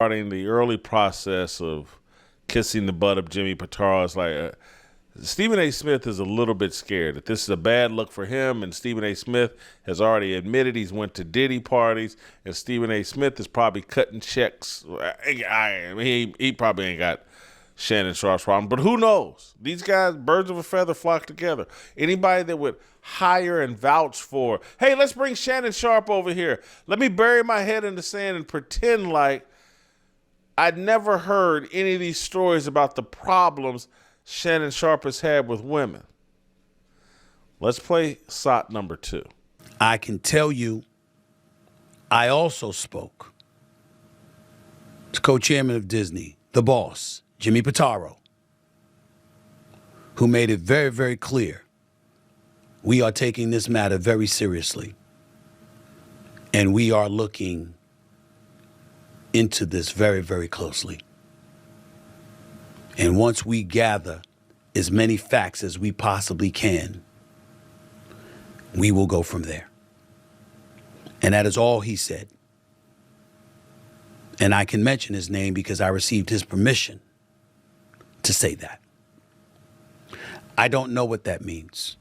Starting the early process of kissing the butt of Jimmy Pitaro is like Stephen A. Smith is a little bit scared that this is a bad look for him, and Stephen A. Smith has already admitted he's went to Diddy parties, and Stephen A. Smith is probably cutting checks. I mean, he probably ain't got Shannon Sharp's problem, but who knows? These guys, birds of a feather flock together. Anybody that would hire and vouch for, hey, let's bring Shannon Sharp over here. Let me bury my head in the sand and pretend like I'd never heard any of these stories about the problems Shannon Sharp has had with women. Let's play SOT number 2. I can tell you, I also spoke to co-chairman of Disney, the boss, Jimmy Pitaro, who made it very, very clear we are taking this matter very seriously, and we are looking into this very, very closely. And once we gather as many facts as we possibly can, we will go from there. And that is all he said. And I can mention his name because I received his permission to say that. I don't know what that means.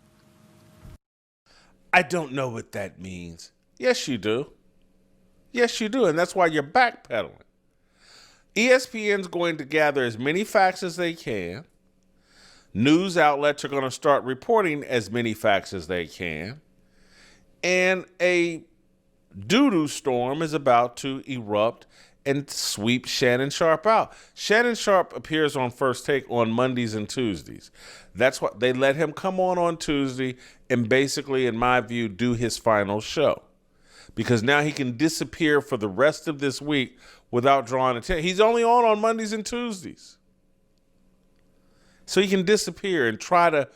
I don't know what that means. Yes, you do. Yes, you do. And that's why you're backpedaling. ESPN's going to gather as many facts as they can. News outlets are going to start reporting as many facts as they can. And a doo-doo storm is about to erupt and sweep Shannon Sharp out. Shannon Sharp appears on First Take on Mondays and Tuesdays. That's what they let him come on Tuesday and basically, in my view, do his final show. Because now he can disappear for the rest of this week without drawing attention. He's only on Mondays and Tuesdays. So he can disappear and try to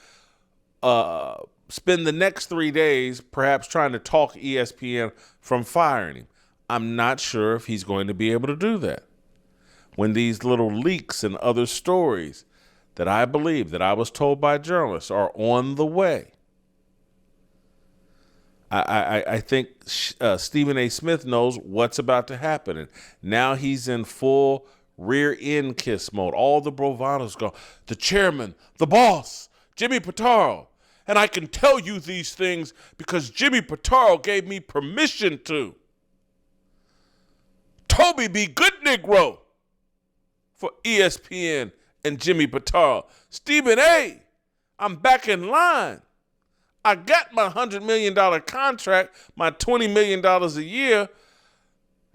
spend the next 3 days perhaps trying to talk ESPN from firing him. I'm not sure if he's going to be able to do that. When these little leaks and other stories that I believe, that I was told by journalists, are on the way. I think Stephen A. Smith knows what's about to happen. And now he's in full rear end kiss mode. All the bravados go, the chairman, the boss, Jimmy Pitaro. And I can tell you these things because Jimmy Pitaro gave me permission to. Toby be good Negro for ESPN and Jimmy Pitaro. Stephen A., I'm back in line. I got my $100 million contract, my $20 million a year.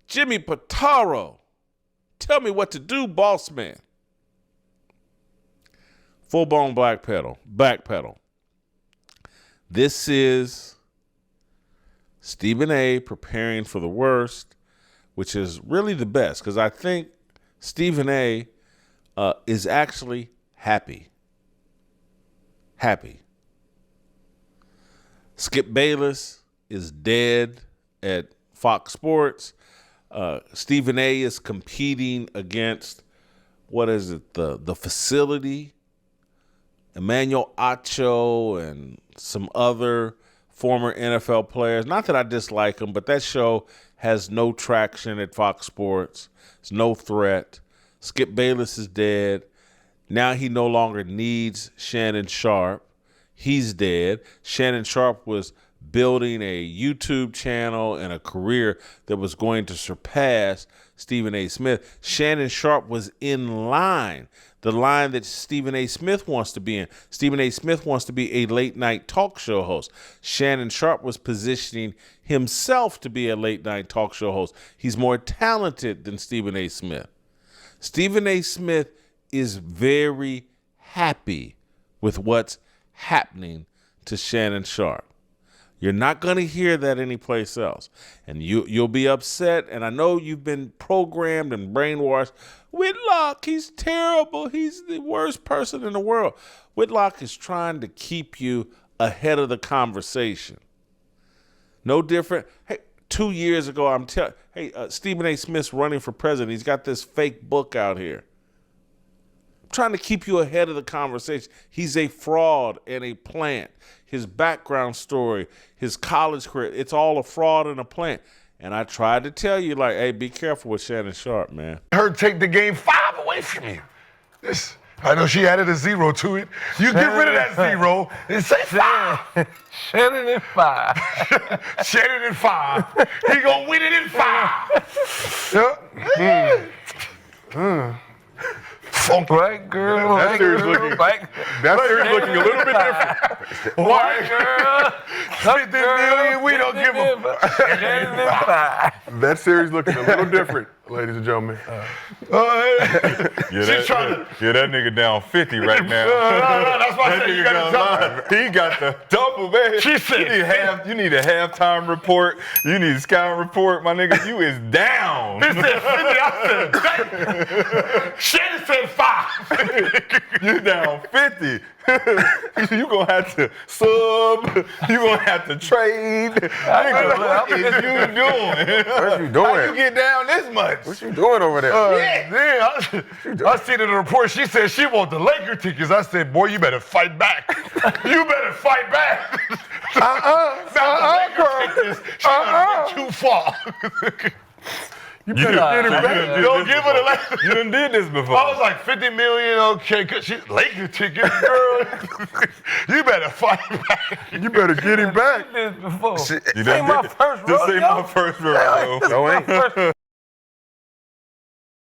Jimmy Pitaro, tell me what to do, boss man. Full-blown backpedal. This is Stephen A. preparing for the worst, which is really the best, because I think Stephen A. Is actually happy. Happy. Skip Bayless is dead at Fox Sports. Stephen A. is competing against, the facility, Emmanuel Acho and some other former NFL players. Not that I dislike them, but that show has no traction at Fox Sports. It's no threat. Skip Bayless is dead. Now he no longer needs Shannon Sharp. He's dead. Shannon Sharp was building a YouTube channel and a career that was going to surpass Stephen A. Smith. Shannon Sharp was in line, the line that Stephen A. Smith wants to be in. Stephen A. Smith wants to be a late-night talk show host. Shannon Sharp was positioning himself to be a late-night talk show host. He's more talented than Stephen A. Smith. Stephen A. Smith is very happy with what's happening to Shannon Sharp. You're not going to hear that anyplace else. And you'll be upset, and I know you've been programmed and brainwashed. Whitlock, he's terrible. He's the worst person in the world. Whitlock is trying to keep you ahead of the conversation. No different. Hey, 2 years ago, Stephen A. Smith's running for president. He's got this fake book out here. Trying to keep you ahead of the conversation. He's a fraud and a plant. His background story, his college career, it's all a fraud and a plant. And I tried to tell you, like, hey, be careful with Shannon Sharp, man. Her take the game 5 away from you. I know she added a 0 to it. You get rid of that 0 and say 5. Shannon in 5. Shannon in 5. He gonna win it in 5. Funk White girl, That series looking a little bit different. white girl. 50 million, we don't give a Shannon in 5. That series looking a little different, ladies and gentlemen. That nigga down 50 right now. No, that's why I said you gotta tell her. He got the double, man. She said, you need a halftime report. You need a scouting report. My nigga, you is down. He said 50, I said, damn. Shannon said 5. You down 50. You gonna have to sub. You gonna have to trade. Nigga, what is you doing? What you doing? How you get down this much? What you doing over there? I seen it in the report. She said she want the Laker tickets. I said, boy, you better fight back. You better fight back. She went too far. You better get it back. Don't give her the Laker. You done did this before. I was like 50 million, okay, cause she Laker tickets, girl. You better fight back. You better get him back. This before. You This ain't my first rodeo. This ain't my first rodeo. No, ain't.